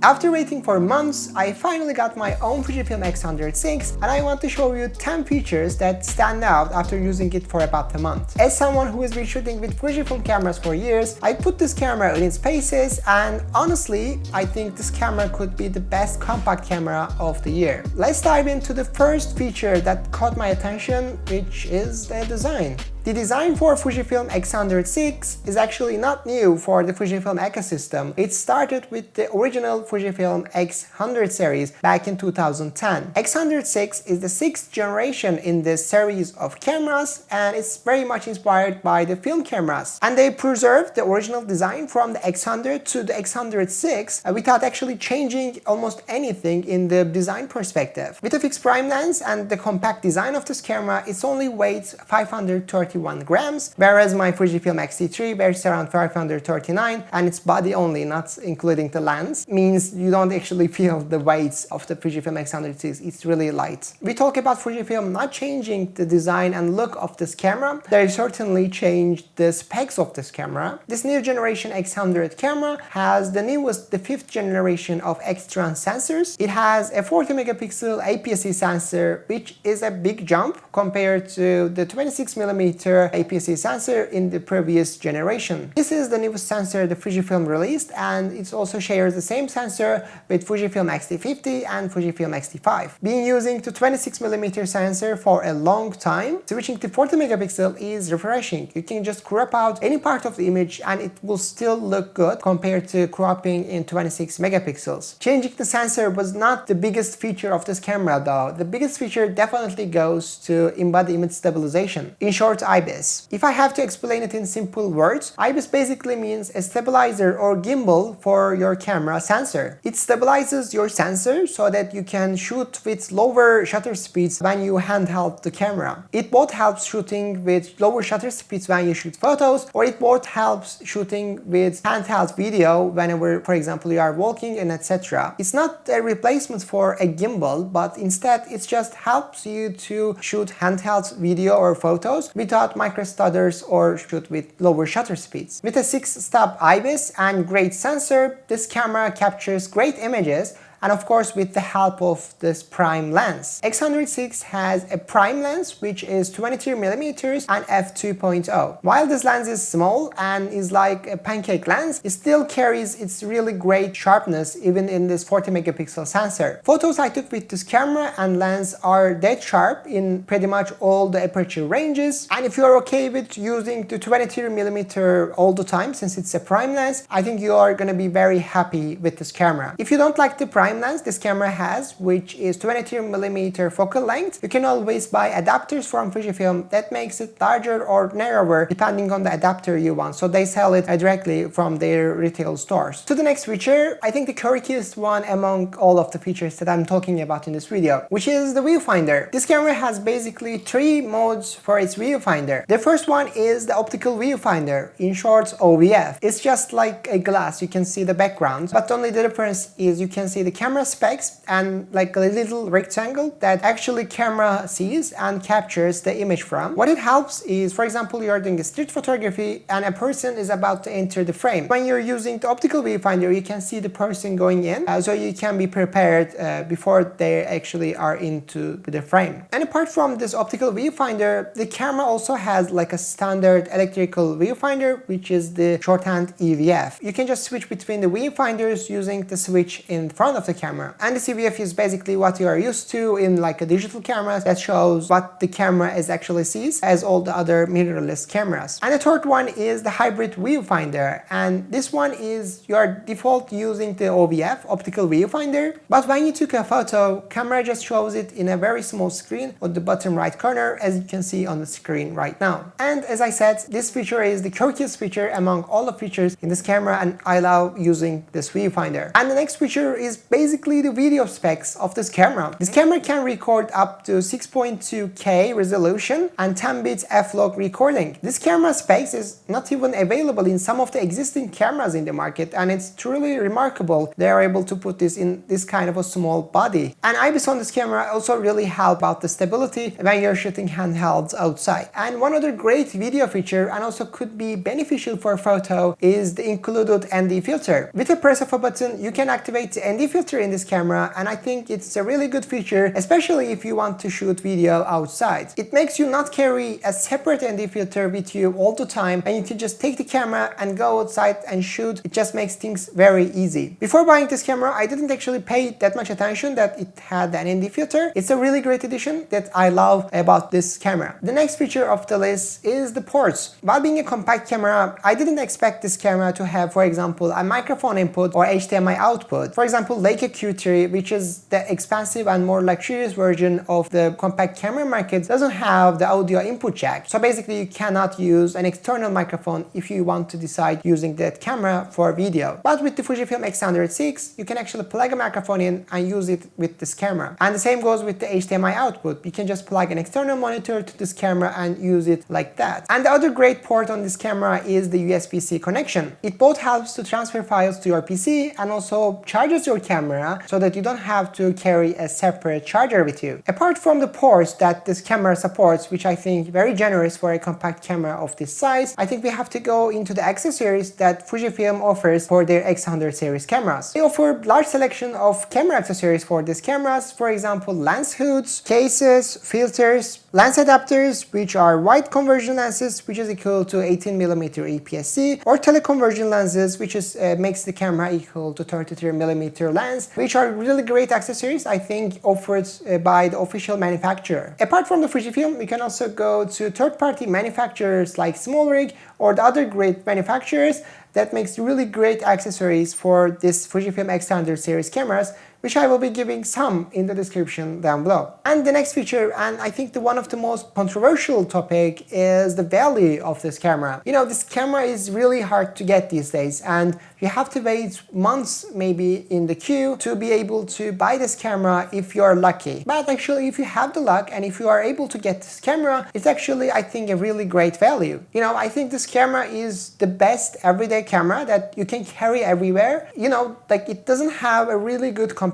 After waiting for months, I finally got my own Fujifilm X100VI, and I want to show you 10 features that stand out after using it for about a month. As someone who has been shooting with Fujifilm cameras for years, I put this camera in its paces, and honestly, I think this camera could be the best compact camera of the year. Let's dive into the first feature that caught my attention, which is the design. The design for Fujifilm X100VI is actually not new for the Fujifilm ecosystem. It started with the original Fujifilm X100 series back in 2010. X100VI is the 6th generation in this series of cameras, and it's very much inspired by the film cameras. And they preserved the original design from the X100 to the X100VI without actually changing almost anything in the design perspective. With a fixed prime lens and the compact design of this camera, it only weighs 531 grams, whereas my Fujifilm X-T3 weighs around 539, and its body only, not including the lens, means you don't actually feel the weight of the Fujifilm X100VI. It's really light. We talk about Fujifilm not changing the design and look of this camera. They certainly changed the specs of this camera. This new generation X100 camera has the newest, the 5th generation of X-Trans sensors. It has a 40 megapixel APS-C sensor, which is a big jump compared to the 26mm APS-C sensor in the previous generation. This is the newest sensor the Fujifilm released, and it also shares the same sensor with Fujifilm X-T50 and Fujifilm X-T5. Being using the 26mm sensor for a long time, switching to 40 megapixel is refreshing. You can just crop out any part of the image and it will still look good compared to cropping in 26 megapixels. Changing the sensor was not the biggest feature of this camera though. The biggest feature definitely goes to in-body image stabilization. In short, IBIS. If I have to explain it in simple words, IBIS basically means a stabilizer or gimbal for your camera sensor. It stabilizes your sensor so that you can shoot with lower shutter speeds when you handheld the camera. It both helps shooting with lower shutter speeds when you shoot photos, or it both helps shooting with handheld video whenever, for example, you are walking and etc. It's not a replacement for a gimbal, but instead it just helps you to shoot handheld video or photos without micro stutters or shoot with lower shutter speeds. With a 6-stop IBIS and great sensor, this camera captures great images, and of course with the help of this prime lens. X100VI has a prime lens which is 23mm and f2.0. While this lens is small and is like a pancake lens, it still carries its really great sharpness even in this 40 megapixel sensor. Photos I took with this camera and lens are dead sharp in pretty much all the aperture ranges, and if you're okay with using the 23mm all the time since it's a prime lens, I think you are gonna be very happy with this camera. If you don't like the prime lens this camera has, which is 23mm focal length, you can always buy adapters from Fujifilm that makes it larger or narrower depending on the adapter you want, so they sell it directly from their retail stores. To the next feature, I think the quirkiest one among all of the features that I'm talking about in this video, which is the viewfinder. This camera has basically 3 modes for its viewfinder. The first one is the optical viewfinder, in short OVF. It's just like a glass, you can see the background, but only the difference is you can see the camera specs and like a little rectangle that actually camera sees and captures the image from. What it helps is, for example, you're doing a street photography and a person is about to enter the frame. When you're using the optical viewfinder, you can see the person going in, so you can be prepared before they actually are into the frame. And apart from this optical viewfinder, the camera also has like a standard electrical viewfinder, which is the shorthand EVF. You can just switch between the viewfinders using the switch in front of the camera, and the EVF is basically what you are used to in like a digital camera that shows what the camera is actually sees as all the other mirrorless cameras. And the third one is the hybrid viewfinder, and this one is your default using the OVF optical viewfinder, but when you took a photo, camera just shows it in a very small screen on the bottom right corner, as you can see on the screen right now. And as I said, this feature is the quirkiest feature among all the features in this camera, and I love using this viewfinder. And the next feature is basically basically the video specs of this camera. This camera can record up to 6.2K resolution and 10 bits f-log recording. This camera specs is not even available in some of the existing cameras in the market, and it's truly remarkable they are able to put this in this kind of a small body. And IBIS on this camera also really help out the stability when you're shooting handhelds outside. And one other great video feature, and also could be beneficial for photo, is the included ND filter. With a press of a button, you can activate the ND filter in this camera, and I think it's a really good feature, especially if you want to shoot video outside. It makes you not carry a separate ND filter with you all the time, and you can just take the camera and go outside and shoot. It just makes things very easy. Before buying this camera, I didn't actually pay that much attention that it had an ND filter. It's a really great addition that I love about this camera. The next feature of the list is the ports. While being a compact camera, I didn't expect this camera to have, for example, a microphone input or HDMI output. For example, Leica Q3, which is the expensive and more luxurious version of the compact camera market, doesn't have the audio input jack. So basically you cannot use an external microphone if you want to decide using that camera for video. But with the Fujifilm X100VI, you can actually plug a microphone in and use it with this camera. And the same goes with the HDMI output. You can just plug an external monitor to this camera and use it like that. And the other great port on this camera is the USB-C connection. It both helps to transfer files to your PC and also charges your camera so that you don't have to carry a separate charger with you. Apart from the ports that this camera supports, which I think very generous for a compact camera of this size, I think we have to go into the accessories that Fujifilm offers for their X100 series cameras. They offer large selection of camera accessories for these cameras, for example, lens hoods, cases, filters, lens adapters, which are wide conversion lenses, which is equal to 18mm APS-C, or teleconversion lenses, which is makes the camera equal to 33mm lens, which are really great accessories, I think, offered by the official manufacturer. Apart from the Fujifilm, we can also go to third-party manufacturers like SmallRig or the other great manufacturers that makes really great accessories for this Fujifilm X100 series cameras, which I will be giving some in the description down below. And the next feature, and I think one of the most controversial topic, is the value of this camera. You know, this camera is really hard to get these days, and you have to wait months maybe in the queue to be able to buy this camera if you're lucky. But actually, if you have the luck and if you are able to get this camera, it's actually, I think, a really great value. You know, I think this camera is the best everyday camera that you can carry everywhere. You know, like, it doesn't have a really good competitor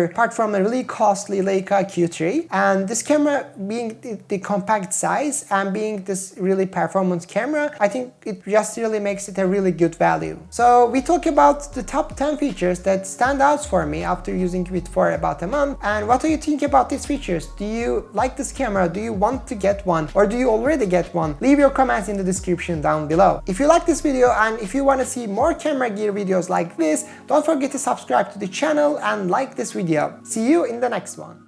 apart from a really costly Leica Q3, and this camera being the compact size and being this really performance camera, I think it just really makes it a really good value. So we talk about the top 10 features that stand out for me after using it for about a month. And what do you think about these features? Do you like this camera? Do you want to get one, or do you already get one? Leave your comments in the description down below. If you like this video and if you want to see more camera gear videos like this, don't forget to subscribe to the channel and like this video. See you in the next one.